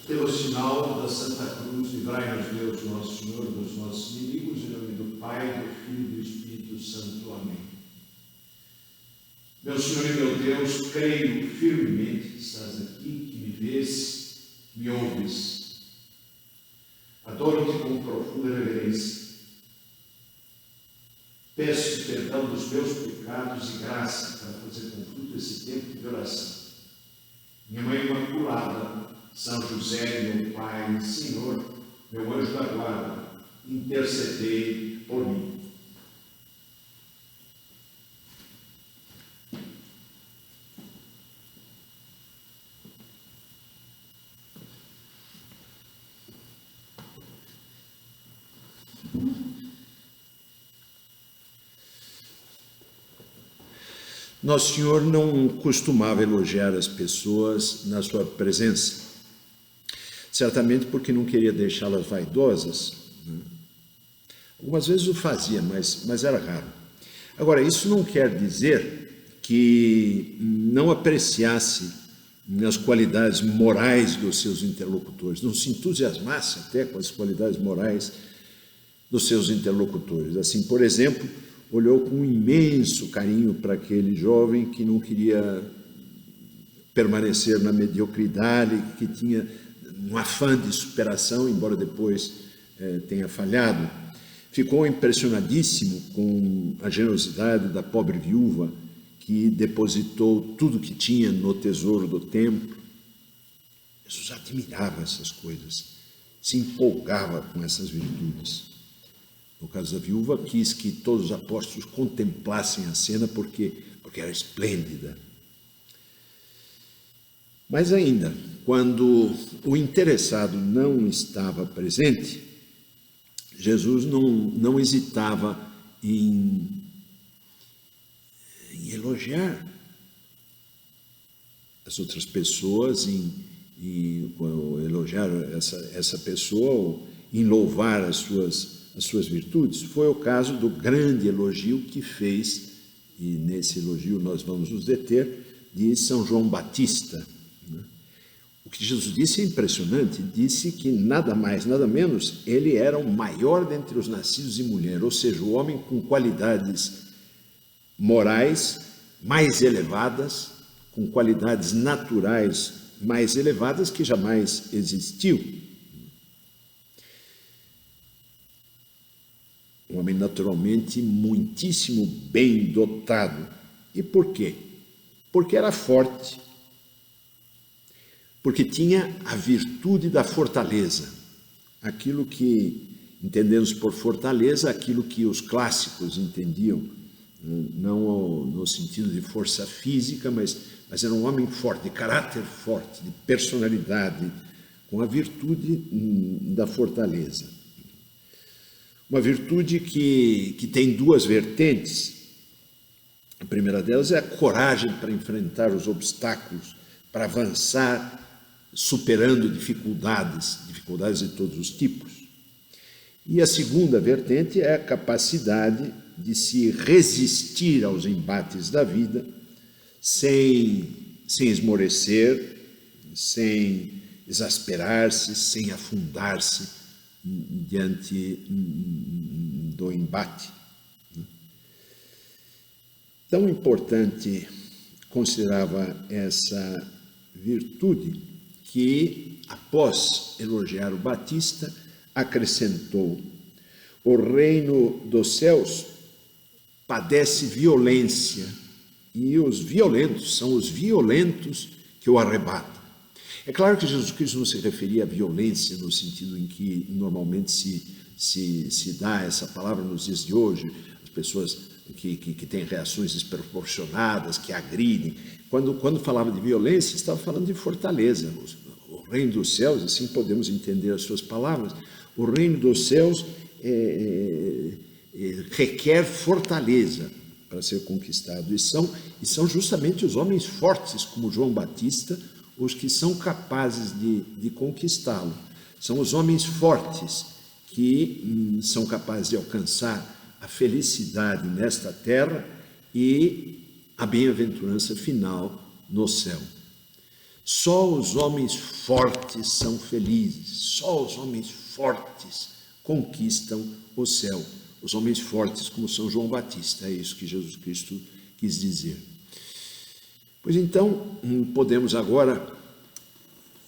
Pelo sinal da Santa Cruz, livrai-nos Deus, nosso Senhor, dos nossos inimigos, em nome do Pai, do Filho e do Espírito Santo. Amém. Meu Senhor e meu Deus, creio firmemente que estás aqui, que me vês, me ouves. Adoro-te com profunda reverência. Peço perdão dos meus pecados e graça para fazer com fruto esse tempo de oração. Minha Mãe Imaculada, São José, meu Pai, Senhor, meu anjo da guarda, intercedei por mim. Nosso Senhor não costumava elogiar as pessoas na sua presença, certamente porque não queria deixá-las vaidosas. Algumas vezes o fazia, mas era raro. Agora, isso não quer dizer que não apreciasse as qualidades morais dos seus interlocutores, não se entusiasmasse até com as qualidades morais dos seus interlocutores. Assim, por exemplo, olhou com um imenso carinho para aquele jovem que não queria permanecer na mediocridade, que tinha um afã de superação, embora depois tenha falhado. Ficou impressionadíssimo com a generosidade da pobre viúva que depositou tudo que tinha no tesouro do templo. Jesus admirava essas coisas, se empolgava com essas virtudes. No caso da viúva, quis que todos os apóstolos contemplassem a cena porque era esplêndida. Mas ainda, quando o interessado não estava presente, Jesus não hesitava em elogiar as outras pessoas, em elogiar essa pessoa, em louvar as suas virtudes. Foi o caso do grande elogio que fez, e nesse elogio nós vamos nos deter, de São João Batista. O que Jesus disse é impressionante, disse que nada mais, nada menos, ele era o maior dentre os nascidos de mulher, ou seja, o homem com qualidades morais mais elevadas, com qualidades naturais mais elevadas que jamais existiu. Um homem naturalmente muitíssimo bem dotado. E por quê? Porque era forte. Porque tinha a virtude da fortaleza. Aquilo que entendemos por fortaleza, aquilo que os clássicos entendiam, não no sentido de força física, mas era um homem forte, de caráter forte, de personalidade, com a virtude da fortaleza. Uma virtude que tem duas vertentes. A primeira delas é a coragem para enfrentar os obstáculos, para avançar, superando dificuldades de todos os tipos. E a segunda vertente é a capacidade de se resistir aos embates da vida sem esmorecer, sem exasperar-se, sem afundar-se diante do embate. Tão importante considerava essa virtude que, após elogiar o Batista, acrescentou: o reino dos céus padece violência, e os violentos são os violentos que o arrebatam. É claro que Jesus Cristo não se referia à violência no sentido em que normalmente se dá essa palavra nos dias de hoje, as pessoas que têm reações desproporcionadas, que agridem. Quando falava de violência, estava falando de fortaleza. O reino dos céus, assim podemos entender as suas palavras, o reino dos céus requer fortaleza para ser conquistado. E são justamente os homens fortes, como João Batista, os que são capazes de conquistá-lo. São os homens fortes que são capazes de alcançar a felicidade nesta terra e a bem-aventurança final no céu. Só os homens fortes são felizes, só os homens fortes conquistam o céu. Os homens fortes como São João Batista, é isso que Jesus Cristo quis dizer. Pois então, podemos agora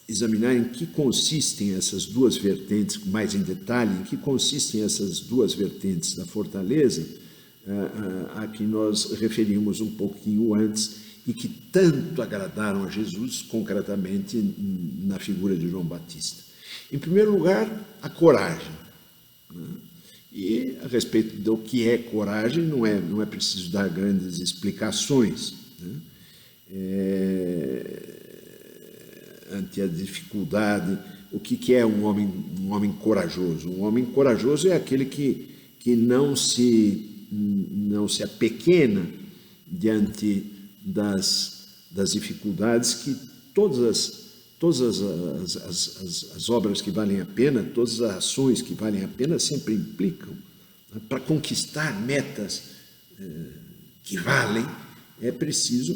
examinar em que consistem essas duas vertentes, mais em detalhe, em que consistem essas duas vertentes da fortaleza, a que nós referimos um pouquinho antes e que tanto agradaram a Jesus, concretamente na figura de João Batista. Em primeiro lugar, a coragem. E a respeito do que é coragem, não é preciso dar grandes explicações. Ante a dificuldade, o que é um homem corajoso? Um homem corajoso é aquele que não se apequena diante das dificuldades que todas as obras que valem a pena, todas as ações que valem a pena sempre implicam. Para conquistar metas que valem, é preciso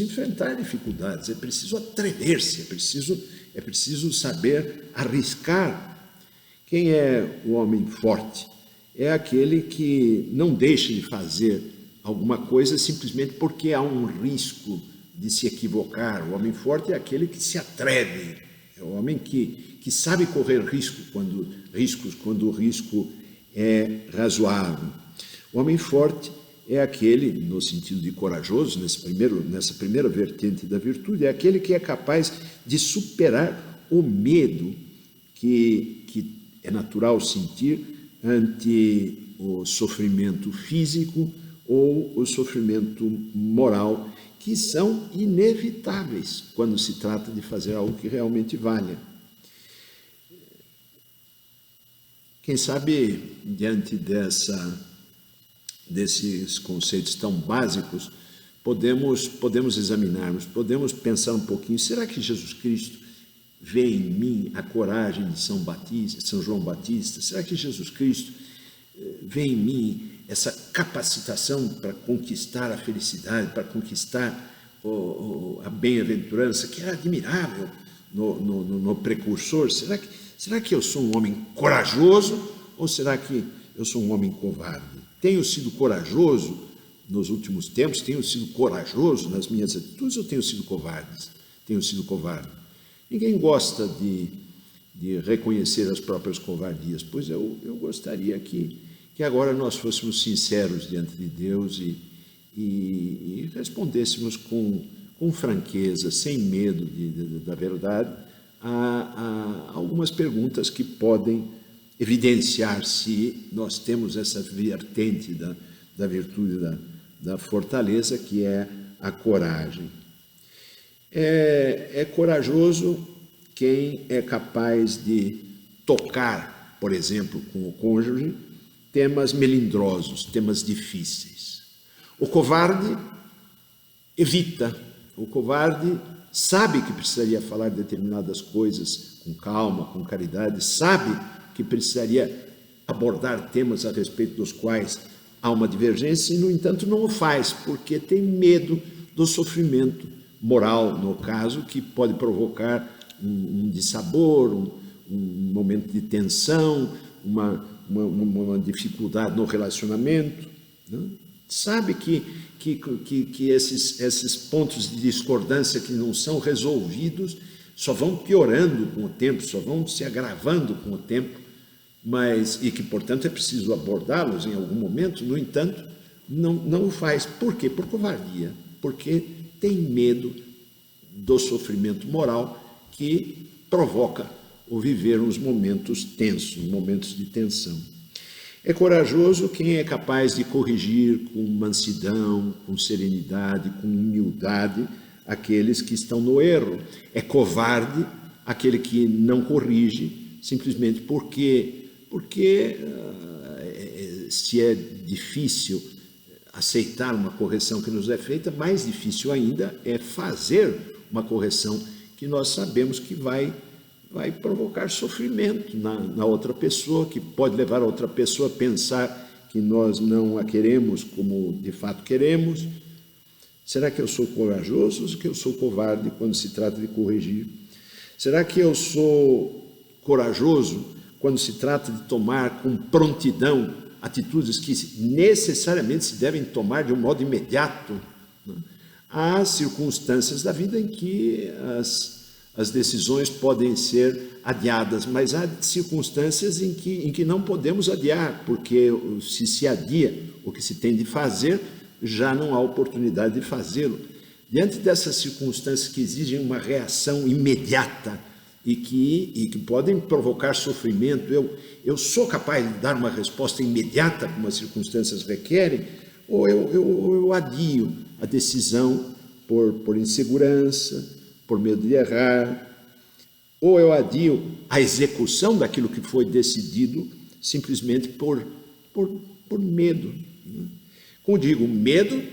enfrentar dificuldades, é preciso atrever-se, é preciso saber arriscar. Quem é o homem forte? É aquele que não deixa de fazer alguma coisa simplesmente porque há um risco de se equivocar. O homem forte é aquele que se atreve, é o homem que sabe correr riscos quando o risco é razoável. O homem forte é aquele, no sentido de corajoso, nessa primeira vertente da virtude, é aquele que é capaz de superar o medo que é natural sentir ante o sofrimento físico ou o sofrimento moral, que são inevitáveis quando se trata de fazer algo que realmente valha. Quem sabe, diante desses conceitos tão básicos, podemos examinarmos, podemos pensar um pouquinho, será que Jesus Cristo vê em mim a coragem de São João Batista? Será que Jesus Cristo vê em mim essa capacitação para conquistar a felicidade, para conquistar a bem-aventurança, que era admirável no precursor? Será que eu sou um homem corajoso ou será que eu sou um homem covarde? Tenho sido corajoso nos últimos tempos? Tenho sido corajoso nas minhas atitudes ou tenho sido covarde? Ninguém gosta de reconhecer as próprias covardias, pois eu gostaria que agora nós fôssemos sinceros diante de Deus e respondêssemos com franqueza, sem medo da verdade, a algumas perguntas que podem evidenciar se nós temos essa vertente da virtude da fortaleza, que é a coragem. É corajoso quem é capaz de tocar, por exemplo, com o cônjuge, temas melindrosos, temas difíceis. O covarde evita, o covarde sabe que precisaria falar determinadas coisas com calma, com caridade, sabe que precisaria abordar temas a respeito dos quais há uma divergência e, no entanto, não o faz, porque tem medo do sofrimento moral, no caso, que pode provocar um dissabor, um momento de tensão, uma dificuldade no relacionamento. Né? Sabe que esses pontos de discordância que não são resolvidos só vão piorando com o tempo, só vão se agravando com o tempo, e que, portanto, é preciso abordá-los em algum momento. No entanto, não o faz. Por quê? Por covardia, porque tem medo do sofrimento moral que provoca o viver uns momentos tensos, momentos de tensão. É corajoso quem é capaz de corrigir com mansidão, com serenidade, com humildade aqueles que estão no erro. É covarde aquele que não corrige simplesmente porque se é difícil aceitar uma correção que nos é feita, mais difícil ainda é fazer uma correção que nós sabemos que vai provocar sofrimento na outra pessoa, que pode levar a outra pessoa a pensar que nós não a queremos como de fato queremos. Será que eu sou corajoso ou que eu sou covarde quando se trata de corrigir? Será que eu sou corajoso quando se trata de tomar com prontidão atitudes que necessariamente se devem tomar de um modo imediato? Há circunstâncias da vida em que as decisões podem ser adiadas, mas há circunstâncias em que não podemos adiar, porque se adia o que se tem de fazer, já não há oportunidade de fazê-lo. Diante dessas circunstâncias que exigem uma reação imediata e que podem provocar sofrimento, eu sou capaz de dar uma resposta imediata como as circunstâncias requerem, ou eu adio a decisão por insegurança, por medo de errar, ou eu adio a execução daquilo que foi decidido simplesmente por medo. Como digo, medo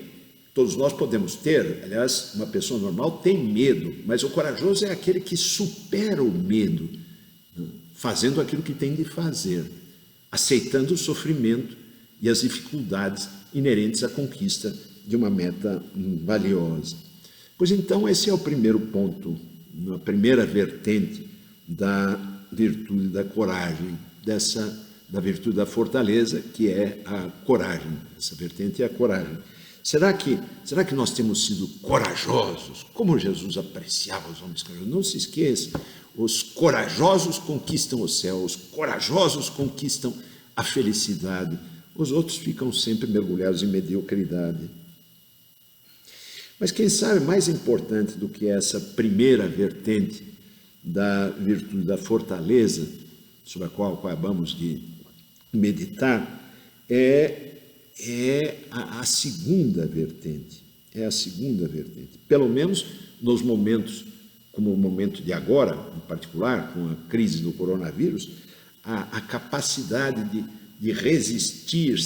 todos nós podemos ter. Aliás, uma pessoa normal tem medo, mas o corajoso é aquele que supera o medo, fazendo aquilo que tem de fazer, aceitando o sofrimento e as dificuldades inerentes à conquista de uma meta valiosa. Pois então, esse é o primeiro ponto, a primeira vertente da virtude da coragem, da virtude da fortaleza, que é a coragem. Essa vertente é a coragem. Será que nós temos sido corajosos? Como Jesus apreciava os homens corajosos? Não se esqueça, os corajosos conquistam o céu, os corajosos conquistam a felicidade. Os outros ficam sempre mergulhados em mediocridade. Mas quem sabe mais importante do que essa primeira vertente da virtude da fortaleza, sobre a qual acabamos de meditar, é a segunda vertente. É a segunda vertente. Pelo menos nos momentos, como o momento de agora, em particular, com a crise do coronavírus, a capacidade de resistir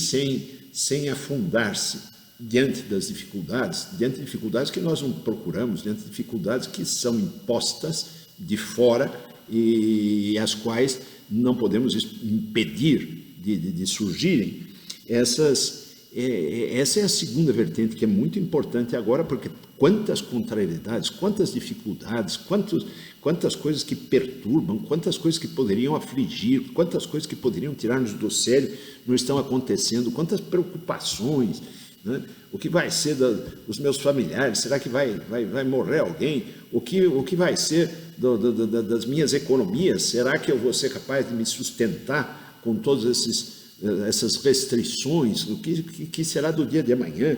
sem afundar-se diante das dificuldades, diante de dificuldades que nós não procuramos, diante de dificuldades que são impostas de fora e as quais não podemos impedir de surgirem. Essa é a segunda vertente, que é muito importante agora, porque quantas contrariedades, quantas dificuldades, quantas coisas que perturbam, quantas coisas que poderiam afligir, quantas coisas que poderiam tirar-nos do sério não estão acontecendo, quantas preocupações, né? O que vai ser dos meus familiares? Será que vai morrer alguém? O que vai ser das minhas economias? Será que eu vou ser capaz de me sustentar com todas essas restrições? O que será do dia de amanhã?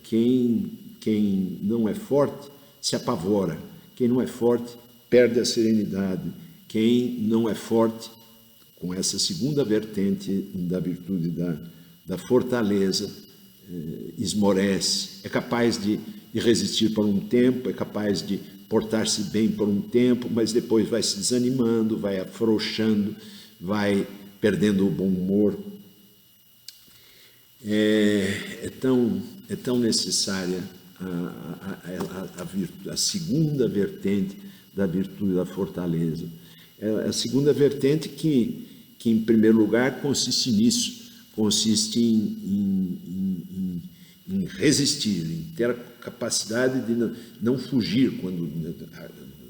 Quem não é forte se apavora. Quem não é forte perde a serenidade. Quem não é forte, com essa segunda vertente da virtude da fortaleza, esmorece, é capaz de resistir por um tempo, é capaz de portar-se bem por um tempo, mas depois vai se desanimando, vai afrouxando, vai perdendo o bom humor. É tão necessária a segunda vertente da virtude da fortaleza. É a segunda vertente que em primeiro lugar, consiste nisso, consiste em resistir, em ter a capacidade de não fugir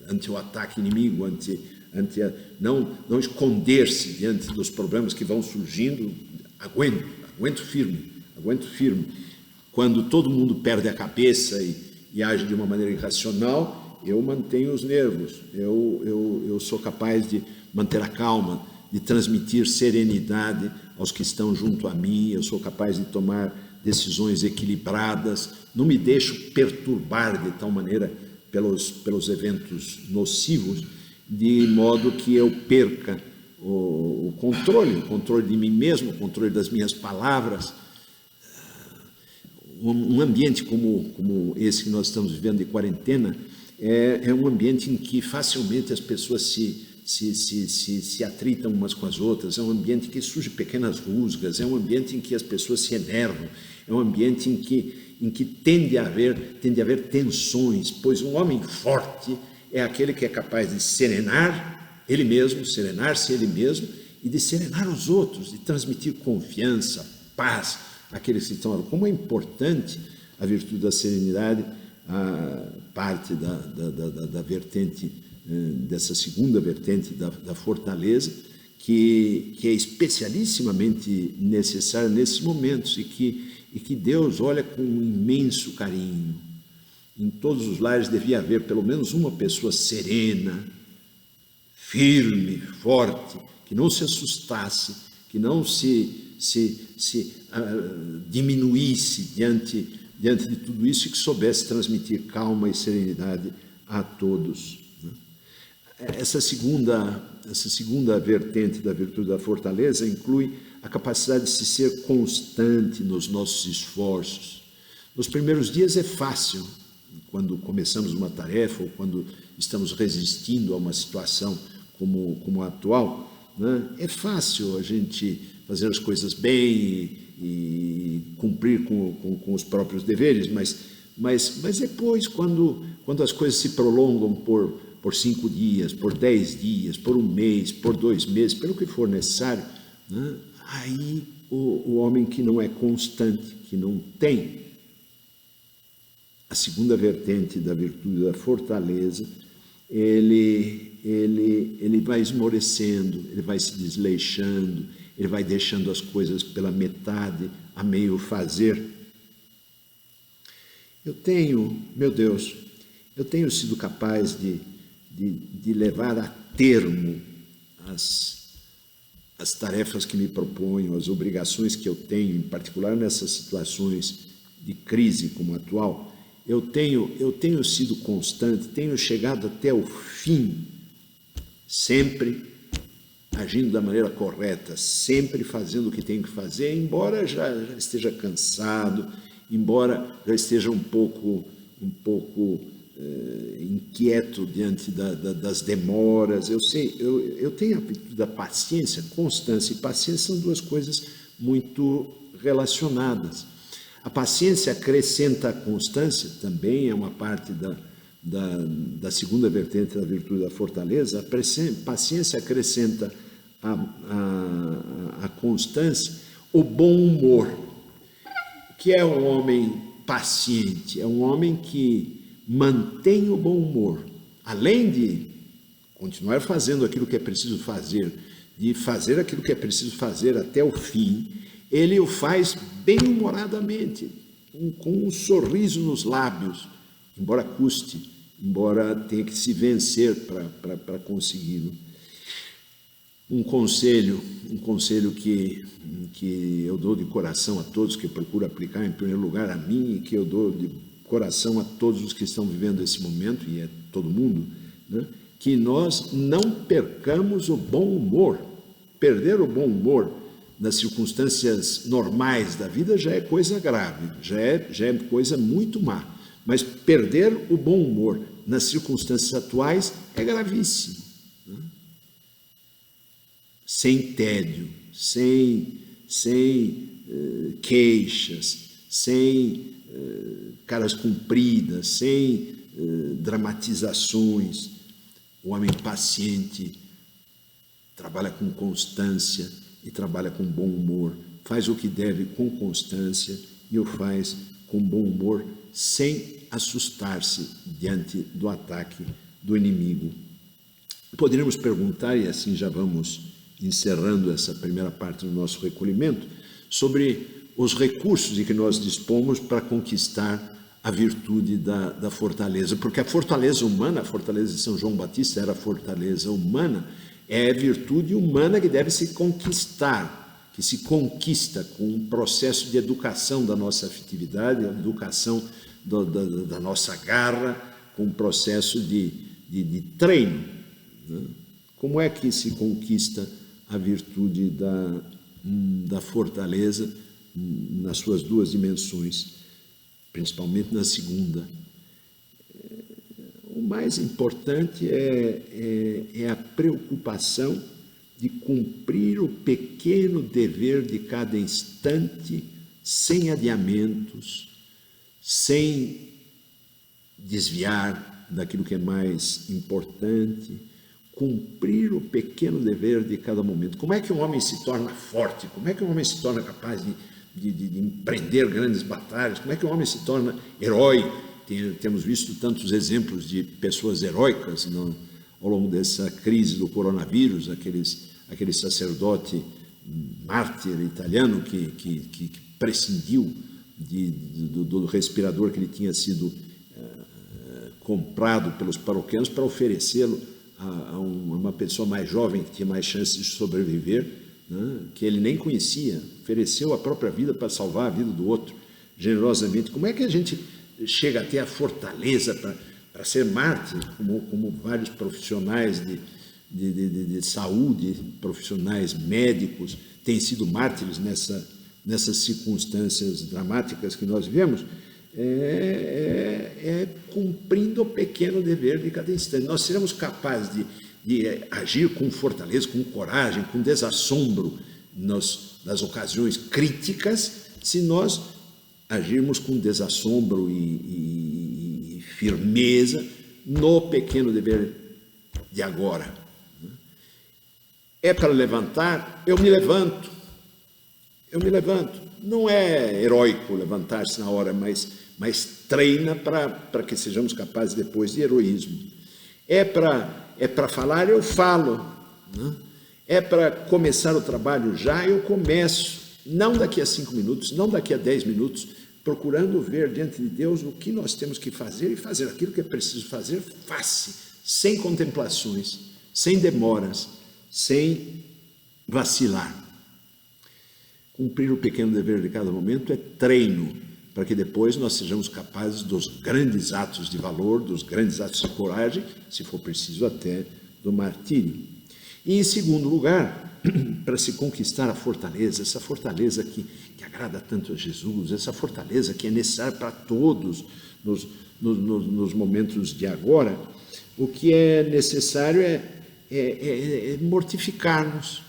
ante o ataque inimigo, não esconder-se diante dos problemas que vão surgindo. Aguento firme. Quando todo mundo perde a cabeça e age de uma maneira irracional, eu mantenho os nervos, eu sou capaz de manter a calma, de transmitir serenidade aos que estão junto a mim, eu sou capaz de tomar decisões equilibradas, não me deixo perturbar de tal maneira pelos eventos nocivos, de modo que eu perca o controle de mim mesmo, o controle das minhas palavras. Um ambiente como esse que nós estamos vivendo de quarentena é um ambiente em que facilmente as pessoas se atritam umas com as outras, é um ambiente que surge pequenas rusgas, é um ambiente em que as pessoas se enervam, é um ambiente em que tende a haver tensões, pois um homem forte é aquele que é capaz de serenar-se ele mesmo e de serenar os outros, de transmitir confiança, paz àqueles que estão. Como é importante a virtude da serenidade, a parte da vertente, dessa segunda vertente da fortaleza, que é especialissimamente necessária nesses momentos e que Deus olha com um imenso carinho. Em todos os lares devia haver pelo menos uma pessoa serena, firme, forte, que não se assustasse, que não se diminuísse diante de tudo isso e que soubesse transmitir calma e serenidade a todos. Essa segunda vertente da virtude da fortaleza inclui a capacidade de se ser constante nos nossos esforços. Nos primeiros dias é fácil, quando começamos uma tarefa ou quando estamos resistindo a uma situação como a atual, né? É fácil a gente fazer as coisas bem e cumprir com os próprios deveres, mas depois, quando as coisas se prolongam por 5 dias, por 10 dias, por 1 mês, por 2 meses, pelo que for necessário, né? Aí o homem que não é constante, que não tem a segunda vertente da virtude da fortaleza, ele vai esmorecendo, ele vai se desleixando, ele vai deixando as coisas pela metade, a meio fazer. Meu Deus, eu tenho sido capaz de levar a termo as tarefas que me proponho, as obrigações que eu tenho, em particular nessas situações de crise como a atual. Eu tenho sido constante, tenho chegado até o fim, sempre agindo da maneira correta, sempre fazendo o que tenho que fazer, embora já esteja cansado, embora já esteja um pouco inquieto diante das demoras. Eu tenho a virtude da paciência. Constância e paciência são duas coisas muito relacionadas. A paciência acrescenta a constância, também é uma parte da segunda vertente da virtude da fortaleza. A paciência acrescenta a constância, o bom humor. O que é um homem paciente? É um homem que mantém o bom humor, além de continuar fazendo aquilo que é preciso fazer, de fazer aquilo que é preciso fazer até o fim. Ele o faz bem-humoradamente, com um sorriso nos lábios, embora custe, embora tenha que se vencer para consegui-lo. Um conselho que eu dou de coração a todos, que eu procuro aplicar em primeiro lugar a mim e que eu dou de coração a todos os que estão vivendo esse momento, e é todo mundo, né? Que nós não percamos o bom humor. Perder o bom humor nas circunstâncias normais da vida já é coisa grave, já é coisa muito má. Mas perder o bom humor nas circunstâncias atuais é gravíssimo. Né? Sem tédio, sem queixas, sem caras compridas, sem dramatizações. O homem paciente trabalha com constância e trabalha com bom humor, faz o que deve com constância e o faz com bom humor, sem assustar-se diante do ataque do inimigo. Poderíamos perguntar, e assim já vamos encerrando essa primeira parte do nosso recolhimento, sobre os recursos de que nós dispomos para conquistar a virtude da fortaleza, porque a fortaleza humana, a fortaleza de São João Batista era a fortaleza humana, é a virtude humana que deve se conquistar, que se conquista com um processo de educação da nossa afetividade, a educação da nossa garra, com um processo de treino. Né? Como é que se conquista a virtude da fortaleza nas suas duas dimensões, principalmente na segunda? O mais importante é a preocupação de cumprir o pequeno dever de cada instante, sem adiamentos, sem desviar daquilo que é mais importante, cumprir o pequeno dever de cada momento. Como é que um homem se torna forte? Como é que um homem se torna capaz de empreender grandes batalhas. Como é que o homem se torna herói? Temos visto tantos exemplos de pessoas heróicas ao longo dessa crise do coronavírus, aquele sacerdote mártir italiano que prescindiu do respirador que ele tinha sido comprado pelos paroquianos para oferecê-lo a uma pessoa mais jovem que tinha mais chances de sobreviver, né, que ele nem conhecia, ofereceu a própria vida para salvar a vida do outro generosamente. Como é que a gente chega até a fortaleza para ser mártir, como vários profissionais de saúde, profissionais médicos, têm sido mártires nessas circunstâncias dramáticas que nós vivemos? Cumprindo o pequeno dever de cada instante. Nós seremos capazes de agir com fortaleza, com coragem, com desassombro nas ocasiões críticas, se nós agirmos com desassombro e firmeza no pequeno dever de agora. É para levantar, eu me levanto. Não é heróico levantar-se na hora, mas treina para que sejamos capazes depois de heroísmo. É para falar, eu falo. Né? É para começar o trabalho já, eu começo. Não daqui a 5 minutos, não daqui a 10 minutos, procurando ver diante de Deus o que nós temos que fazer e fazer aquilo que é preciso fazer, faça, sem contemplações, sem demoras, sem vacilar. Cumprir o pequeno dever de cada momento é treino, para que depois nós sejamos capazes dos grandes atos de valor, dos grandes atos de coragem, se for preciso até do martírio. E em segundo lugar, para se conquistar a fortaleza, essa fortaleza que agrada tanto a Jesus, essa fortaleza que é necessária para todos nos momentos de agora, o que é necessário é mortificar-nos.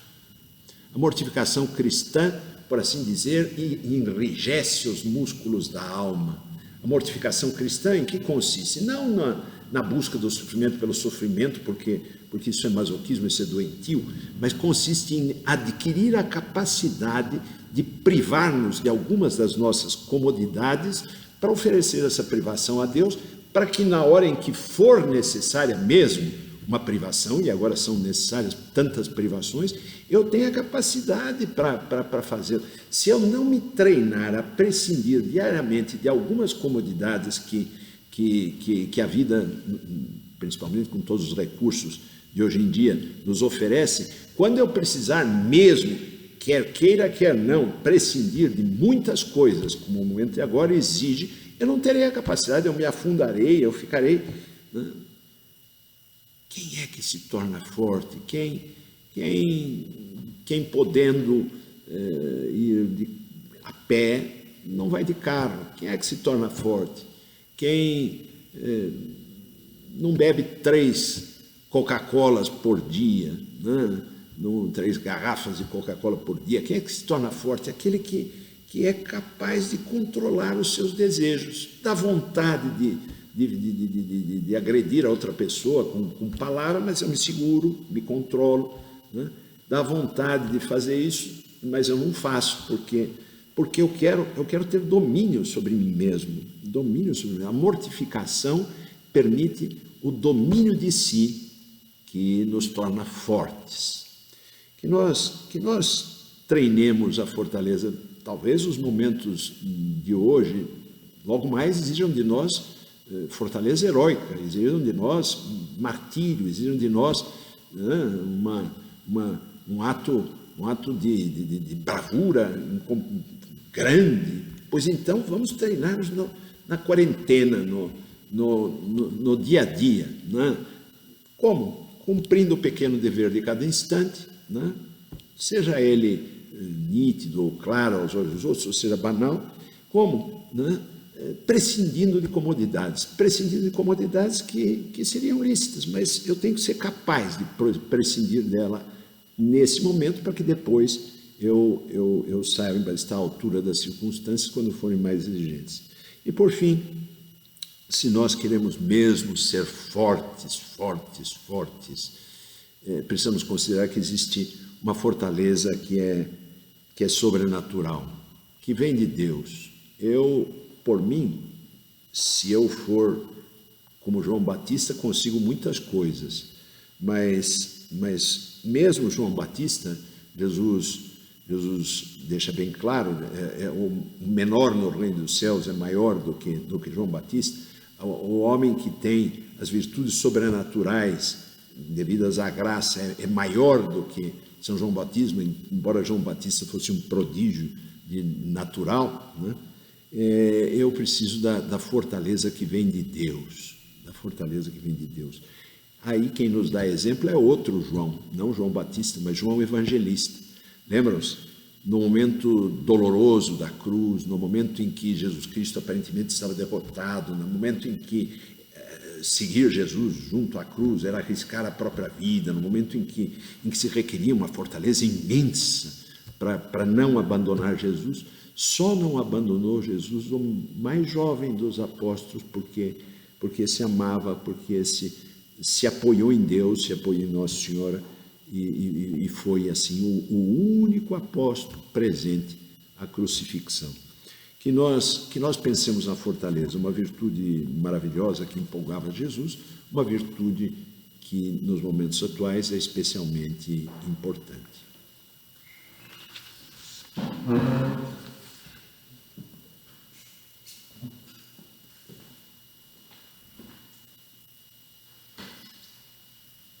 A mortificação cristã, por assim dizer, enrijece os músculos da alma. A mortificação cristã em que consiste? Não na busca do sofrimento pelo sofrimento, porque isso é masoquismo, isso é doentio, mas consiste em adquirir a capacidade de privar-nos de algumas das nossas comodidades para oferecer essa privação a Deus, para que na hora em que for necessária mesmo uma privação, e agora são necessárias tantas privações, eu tenho a capacidade para fazer. Se eu não me treinar a prescindir diariamente de algumas comodidades que a vida, principalmente com todos os recursos de hoje em dia, nos oferece, quando eu precisar mesmo, quer queira, quer não, prescindir de muitas coisas, como o momento de agora exige, eu não terei a capacidade, eu me afundarei, eu ficarei... Né? Quem é que se torna forte? Quem podendo ir a pé, não vai de carro? Quem é que se torna forte? Quem não bebe 3 Coca-Colas por dia, né? 3 garrafas de Coca-Cola por dia? Quem é que se torna forte? Aquele que é capaz de controlar os seus desejos, da vontade de agredir a outra pessoa com palavras, mas eu me seguro, me controlo, né? Dá vontade de fazer isso, mas eu não faço, porque eu quero ter domínio sobre mim mesmo, domínio sobre mim. A mortificação permite o domínio de si, que nos torna fortes. Que nós treinemos a fortaleza. Talvez os momentos de hoje, logo mais, exijam de nós fortaleza heróica, exigem de nós martírio, exigem de nós, né, um ato de bravura grande. Pois então vamos treinar-nos na quarentena, no dia a dia. Né? Como? Cumprindo o pequeno dever de cada instante, né? Seja ele nítido ou claro aos olhos dos outros, ou seja banal. Como? Né? Prescindindo de comodidades que seriam lícitas, mas eu tenho que ser capaz de prescindir dela nesse momento para que depois eu saiba estar à altura das circunstâncias quando forem mais exigentes. E por fim, se nós queremos mesmo ser fortes, precisamos considerar que existe uma fortaleza que é sobrenatural. que vem de Deus. Eu, por mim, se eu for como João Batista, consigo muitas coisas, mas mesmo João Batista, Jesus deixa bem claro, o menor no reino dos céus é maior do que João Batista. O homem que tem as virtudes sobrenaturais devidas à graça é maior do que São João Batista, embora João Batista fosse um prodígio natural, né? Eu preciso da fortaleza que vem de Deus, da fortaleza que vem de Deus. Aí quem nos dá exemplo é outro João, não João Batista, mas João Evangelista. Lembram-se? No momento doloroso da cruz, no momento em que Jesus Cristo aparentemente estava derrotado, no momento em que seguir Jesus junto à cruz era arriscar a própria vida, no momento em que se requeria uma fortaleza imensa para não abandonar Jesus, só não abandonou Jesus o mais jovem dos apóstolos, porque se amava, porque se apoiou em Deus, se apoiou em Nossa Senhora, e foi assim o único apóstolo presente à crucifixão. Que nós pensemos na fortaleza, uma virtude maravilhosa que empolgava Jesus, uma virtude que nos momentos atuais é especialmente importante.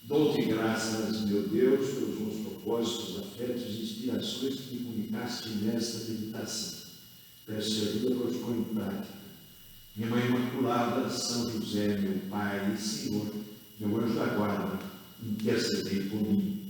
Dou-te graças, meu Deus, pelos bons propósitos, afetos e inspirações que me comunicaste nesta meditação. Peço ajuda para os pôr em prática. Minha Mãe Imaculada, São José, meu Pai e Senhor, meu anjo da guarda, intercedei por mim.